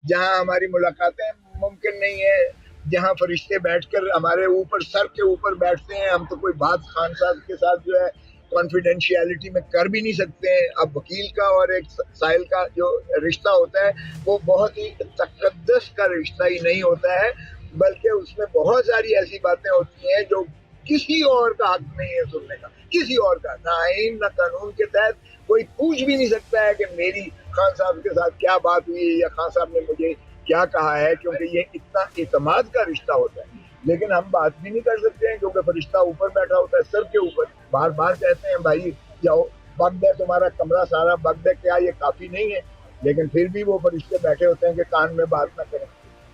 جہاں ہماری ملاقاتیں ممکن نہیں ہے، جہاں فرشتے بیٹھ کر ہمارے اوپر سر کے اوپر بیٹھتے ہیں، ہم تو کوئی بات خان صاحب کے ساتھ جو ہے کانفیڈینشیلٹی میں کر بھی نہیں سکتے ہیں۔ اب وکیل کا اور ایک سائل کا جو رشتہ ہوتا ہے وہ بہت ہی تقدس کا رشتہ ہی نہیں ہوتا ہے، بلکہ اس میں بہت ساری ایسی باتیں ہوتی ہیں جو کسی اور کا حق نہیں ہے سننے کا، کسی اور کا، نہ آئین نہ قانون کے تحت کوئی پوچھ بھی نہیں سکتا ہے کہ میری خان صاحب کے ساتھ کیا بات ہوئی ہے یا خان صاحب نے مجھے کیا کہا ہے، کیونکہ یہ اتنا اعتماد کا رشتہ ہوتا ہے۔ لیکن ہم بات بھی نہیں کر سکتے ہیں کیونکہ فرشتہ اوپر بیٹھا ہوتا ہے، سر کے اوپر، بار بار کہتے ہیں بھائی جاؤ بگ دے، تمہارا کمرہ سارا بگ دے، کیا یہ کافی نہیں ہے؟ لیکن پھر بھی وہ فرشتے بیٹھے ہوتے ہیں کہ کان میں بات نہ کریں۔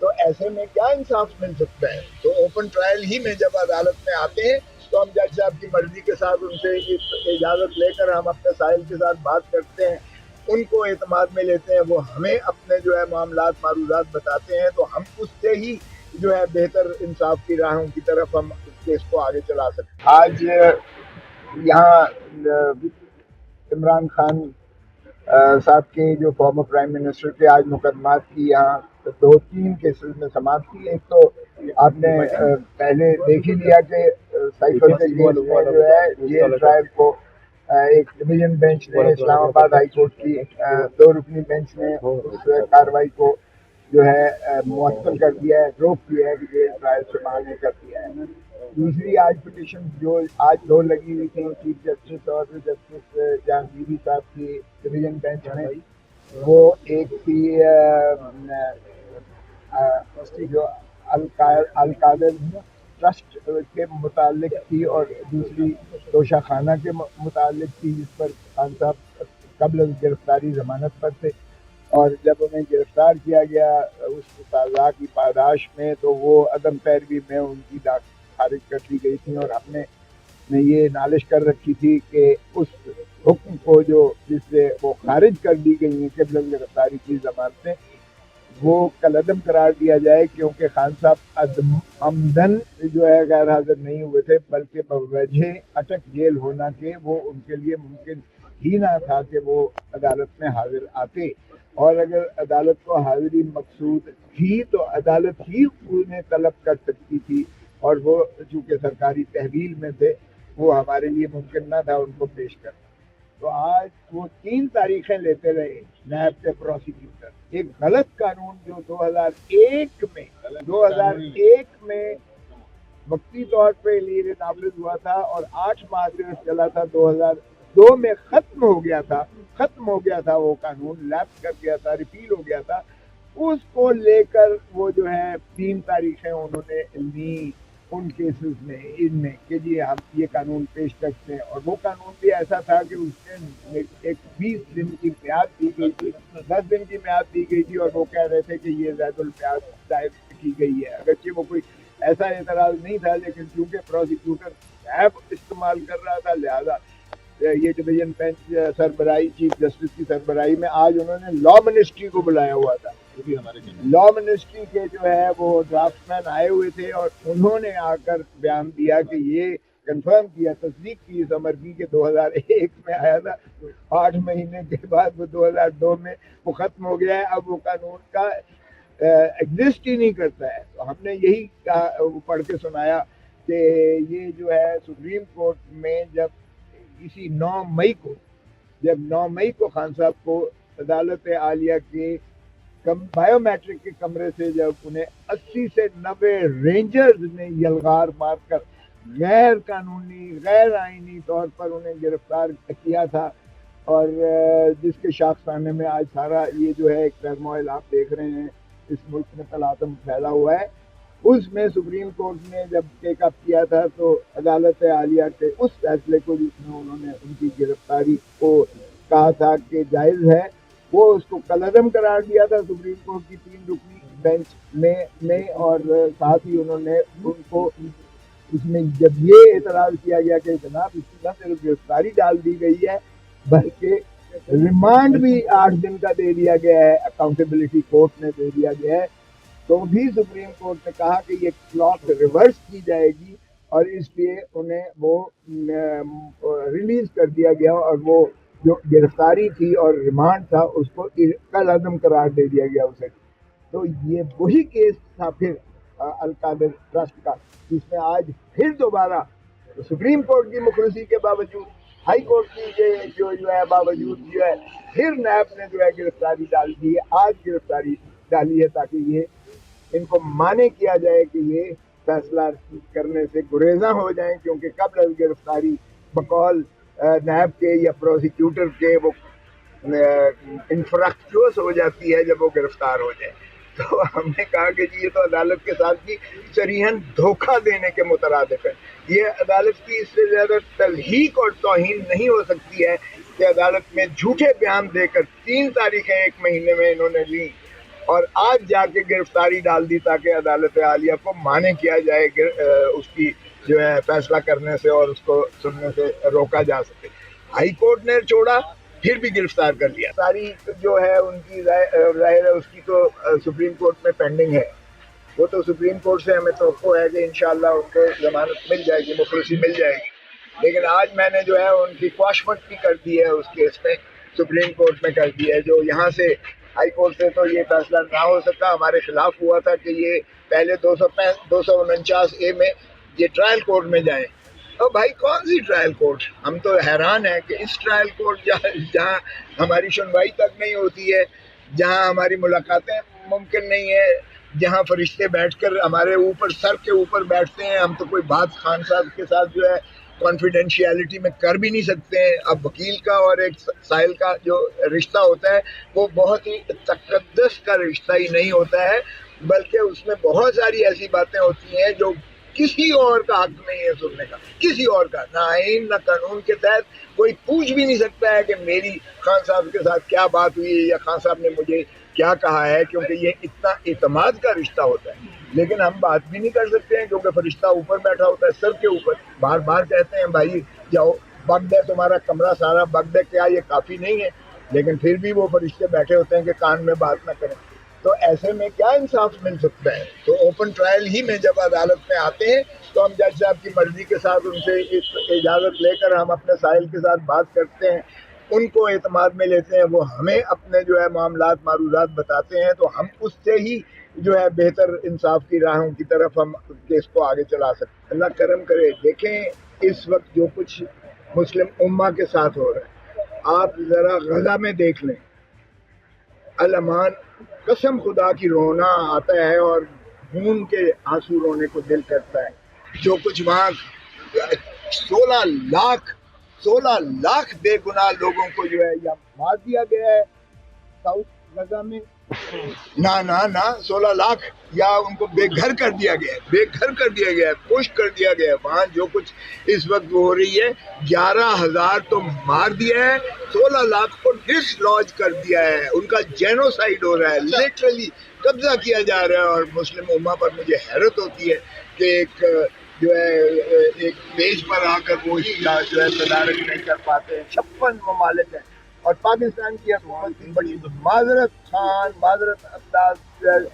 تو ایسے میں کیا انصاف مل سکتا ہے؟ تو اوپن ٹرائل ہی میں جب عدالت میں آتے ہیں تو ہم جج صاحب کی مرضی کے ساتھ ان سے اجازت لے کر ہم اپنے سائل کے ساتھ بات کرتے ہیں، ان کو اعتماد میں لیتے ہیں، وہ ہمیں اپنے جو ہے معاملات معروضات بتاتے ہیں، تو ہم اس سے ہی جو ہے بہتر انصاف کی راہوں کی طرف ہم کیس کو آگے چلا سکتے ہیں۔ آج یہاں عمران خان صاحب کے جو فارمر پرائم منسٹر کے آج مقدمات کی یہاں دو تین کیسز میں سماعت کی۔ ایک تو آپ نے پہلے دیکھ ہی لیا کہ سائفر کے کیس میں جو ہے جیل ٹرائل کو ایک ڈویژن بینچ نے اسلام آباد ہائی کورٹ کی دو رکنی بینچ نے اس کارروائی کو جو ہے معطل کر دیا ہے، روک دیا ہے کہ جیل ٹرائل سے آگے کر دیا ہے۔ دوسری آج پٹیشن جو آج دو لگی ہوئی تھی چیف جسٹس اور جسٹس جہانگیری صاحب کی ڈویژن بینچ میں، وہ ایک تھی جو القادر ٹرسٹ کے متعلق تھی اور دوسری توشہ خانہ کے متعلق تھی، جس پر خان صاحب قبل از گرفتاری ضمانت پر تھے، اور جب انہیں گرفتار کیا گیا اس سزا کی پاداش میں تو وہ عدم پیروی میں ان کی خارج کر دی گئی تھی، اور ہم نے یہ نالش کر رکھی تھی کہ اس حکم کو جو جس سے وہ خارج کر دی گئی ہیں قبل از گرفتاری کی ضمانتیں، وہ کالعدم قرار دیا جائے، کیونکہ خان صاحب عمدن جو ہے غیر حاضر نہیں ہوئے تھے، بلکہ بوجہ اٹک جیل ہونا کے وہ ان کے لیے ممکن ہی نہ تھا کہ وہ عدالت میں حاضر آتے، اور اگر عدالت کو حاضری مقصود تھی تو عدالت ہی انہیں طلب کر سکتی تھی، اور وہ چونکہ سرکاری تحویل میں تھے وہ ہمارے لیے ممکن نہ تھا ان کو پیش کرنا۔ تو آج وہ تین تاریخیں لیتے رہے نیب کے پروسیکیوٹر، ایک غلط قانون جو 2001 میں وقتی طور پہ لیے نافذ ہوا تھا اور 8 ماہ سے چلا تھا، 2002 میں ختم ہو گیا تھا وہ قانون، لیپس کر گیا تھا، ریپیل ہو گیا تھا، اس کو لے کر وہ جو ہے تین تاریخیں انہوں نے لی ان کیسز میں، ان میں کہ جی ہم یہ قانون پیش کرتے ہیں، اور وہ قانون بھی ایسا تھا کہ اس میں ایک 20 دن کی میعاد دی گئی تھی، 10 دن کی میعاد دی گئی تھی، اور وہ کہہ رہے تھے کہ یہ زید المیعاد دائر کی گئی ہے، اگرچہ وہ کوئی ایسا اعتراض نہیں تھا، لیکن چونکہ پروسیکیوٹر ایپ استعمال کر رہا تھا لہذا یہ ڈویژن بینچ سربراہی چیف جسٹس کی سربراہی میں آج انہوں نے لا منسٹری کو بلایا ہوا تھا، لا منسٹری کے جو ہے وہ ڈرافٹ مین آئے ہوئے تھے، اور انہوں نے آ کر بیان دیا کہ یہ کنفرم کیا، تصدیق کی اس امر کی کہ 2001 میں آیا تھا، 8 مہینے کے بعد وہ 2002 میں وہ ختم ہو گیا ہے، اب وہ قانون کا ایگزسٹ ہی نہیں کرتا ہے۔ تو ہم نے یہی پڑھ کے سنایا کہ یہ جو ہے سپریم کورٹ میں جب اسی 9 مئی کو خان صاحب کو عدالت عالیہ کے بایو میٹرک کے کمرے سے جب انہیں 80 سے 90 رینجرز نے یلغار مار کر غیر قانونی غیر آئینی طور پر انہیں گرفتار کیا تھا، اور جس کے شاخسانے میں آج سارا یہ جو ہے ایک ٹرموائل آپ دیکھ رہے ہیں اس ملک میں تلاطم پھیلا ہوا ہے، اس میں سپریم کورٹ نے جب ٹیک اپ کیا تھا تو عدالت عالیہ کے اس فیصلے کو جس میں انہوں نے ان کی گرفتاری کو کہا تھا کہ جائز ہے، وہ اس کو کالعدم قرار دیا تھا سپریم کورٹ کی 3 رکنی بینچ میں اور ساتھ ہی انہوں نے ان کو اس میں جب یہ اعتراض کیا گیا کہ جناب اس کی نہ صرف گرفتاری ڈال دی گئی ہے بلکہ ریمانڈ بھی 8 دن کا دے دیا گیا ہے، اکاؤنٹیبلٹی کورٹ نے دے دیا گیا ہے، تو بھی سپریم کورٹ نے کہا کہ یہ کلاک ریورس کی جائے گی، اور اس لیے انہیں وہ ریلیز کر دیا گیا، اور وہ جو گرفتاری تھی اور ریمانڈ تھا اس کو کالعدم قرار دے دیا گیا اسے۔ تو یہ وہی کیس تھا پھر القادر ٹرسٹ کا، جس میں آج پھر دوبارہ سپریم کورٹ کی مخلصی کے باوجود، ہائی کورٹ کی جو ہے باوجود جو ہے پھر نیب نے جو ہے گرفتاری ڈال دی ہے، آج گرفتاری ڈالی ہے تاکہ یہ ان کو مانے کیا جائے کہ یہ فیصلہ کرنے سے گریزاں ہو جائیں، کیونکہ قبل از گرفتاری بقول نیب کے یا پروسیکیوٹر کے وہ انفراکچوس ہو جاتی ہے جب وہ گرفتار ہو جائے۔ تو ہم نے کہا کہ جی یہ تو عدالت کے ساتھ بھی صریحاً دھوکہ دینے کے مترادف ہے، یہ عدالت کی اس سے زیادہ تلحیق اور توہین نہیں ہو سکتی ہے کہ عدالت میں جھوٹے بیان دے کر 3 تاریخیں 1 مہینے میں انہوں نے لی اور آج جا کے گرفتاری ڈال دی تاکہ عدالت عالیہ کو مانے کیا جائے اس کی جو ہے فیصلہ کرنے سے اور اس کو سننے سے روکا جا سکے۔ ہائی کورٹ نے چھوڑا، پھر بھی گرفتار کر لیا۔ ساری جو ہے ان کی ظاہر ہے اس کی تو سپریم کورٹ میں پینڈنگ ہے، وہ تو سپریم کورٹ سے ہمیں توقع ہے کہ انشاءاللہ ان کو ضمانت مل جائے گی، مخلصی مل جائے گی۔ لیکن آج میں نے جو ہے ان کی کواشمنٹ بھی کر دی ہے اس کیس میں، سپریم کورٹ میں کر دی ہے، جو یہاں سے ہائی کورٹ سے تو یہ فیصلہ نہ ہو سکا، ہمارے خلاف ہوا تھا کہ یہ پہلے 249A میں یہ ٹرائل کورٹ میں جائیں۔ اور بھائی کون سی ٹرائل کورٹ؟ ہم تو حیران ہیں کہ اس ٹرائل کورٹ جہاں ہماری سنوائی تک نہیں ہوتی ہے، جہاں ہماری ملاقاتیں ممکن نہیں ہے، جہاں فرشتے بیٹھ کر ہمارے اوپر سر کے اوپر بیٹھتے ہیں، ہم تو کوئی بات خان صاحب کے ساتھ جو ہے کانفیڈینشیلٹی میں کر بھی نہیں سکتے ہیں۔ اب وکیل کا اور ایک سائل کا جو رشتہ ہوتا ہے وہ بہت ہی تقدس کا رشتہ ہی نہیں ہوتا ہے، بلکہ اس میں بہت ساری ایسی باتیں ہوتی ہیں جو کسی اور کا حق نہیں ہے سننے کا، کسی اور کا، نہ آئین نہ قانون کے تحت کوئی پوچھ بھی نہیں سکتا ہے کہ میری خان صاحب کے ساتھ کیا بات ہوئی ہے یا خان صاحب نے مجھے کیا کہا ہے، کیونکہ یہ اتنا اعتماد کا رشتہ ہوتا ہے۔ لیکن ہم بات بھی نہیں کر سکتے ہیں کیونکہ فرشتہ اوپر بیٹھا ہوتا ہے، سر کے اوپر، بار بار کہتے ہیں بھائی جاؤ بگد ہے تمہارا کمرہ سارا بگد ہے، کیا یہ کافی نہیں ہے؟ لیکن پھر بھی وہ فرشتے بیٹھے ہوتے ہیں کہ کان میں بات نہ کریں۔ تو ایسے میں کیا انصاف مل سکتا ہے؟ تو اوپن ٹرائل ہی میں جب عدالت میں آتے ہیں تو ہم جج صاحب کی مرضی کے ساتھ ان سے اجازت لے کر ہم اپنے سائل کے ساتھ بات کرتے ہیں، ان کو اعتماد میں لیتے ہیں، وہ ہمیں اپنے جو ہے معاملات معروضات بتاتے ہیں، تو ہم اس سے ہی جو ہے بہتر انصاف کی راہوں کی طرف ہم کیس کو آگے چلا سکتے ہیں۔ اللہ کرم کرے۔ دیکھیں اس وقت جو کچھ مسلم امہ کے ساتھ ہو رہا ہے، آپ ذرا غزہ میں دیکھ لیں، الامان، قسم خدا کی رونا آتا ہے اور خون کے آنسو رونے کو دل کرتا ہے۔ جو کچھ وہاں 16 لاکھ بے گناہ لوگوں کو جو ہے یا مار دیا گیا ہے ساؤتھ غزہ میں، نہ 16 لاکھ، یا ان کو بے گھر کر دیا گیا ہے، بے گھر کر دیا گیا ہے، پوش کر دیا گیا ہے۔ وہاں جو کچھ اس وقت ہو رہی ہے، 11,000 تو مار دیا ہے، 16 لاکھ کو ڈس لاج کر دیا ہے، ان کا جینوسائیڈ ہو رہا ہے، لٹرلی قبضہ کیا جا رہا ہے۔ اور مسلم امہ پر مجھے حیرت ہوتی ہے کہ ایک جو ہے ایک پیج پر آ کر وہی جو ہے تدارک نہیں کر پاتے ہیں۔ 56 ممالک ہیں اور پاکستان کی حکومت کی بڑی معذرت انداز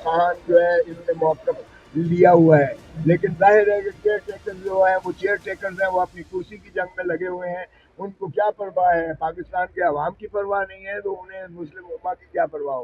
خان جو ہے ان نے موقف لیا ہوا ہے، لیکن ظاہر ہے کہ چیئر ٹیکر جو ہیں وہ چیئر ٹیکرز ہیں، وہ اپنی کرسی کی جنگ میں لگے ہوئے ہیں، ان کو کیا پرواہ ہے؟ پاکستان کے عوام کی پرواہ نہیں ہے تو انہیں مسلم امہ کی کیا پرواہ ہو؟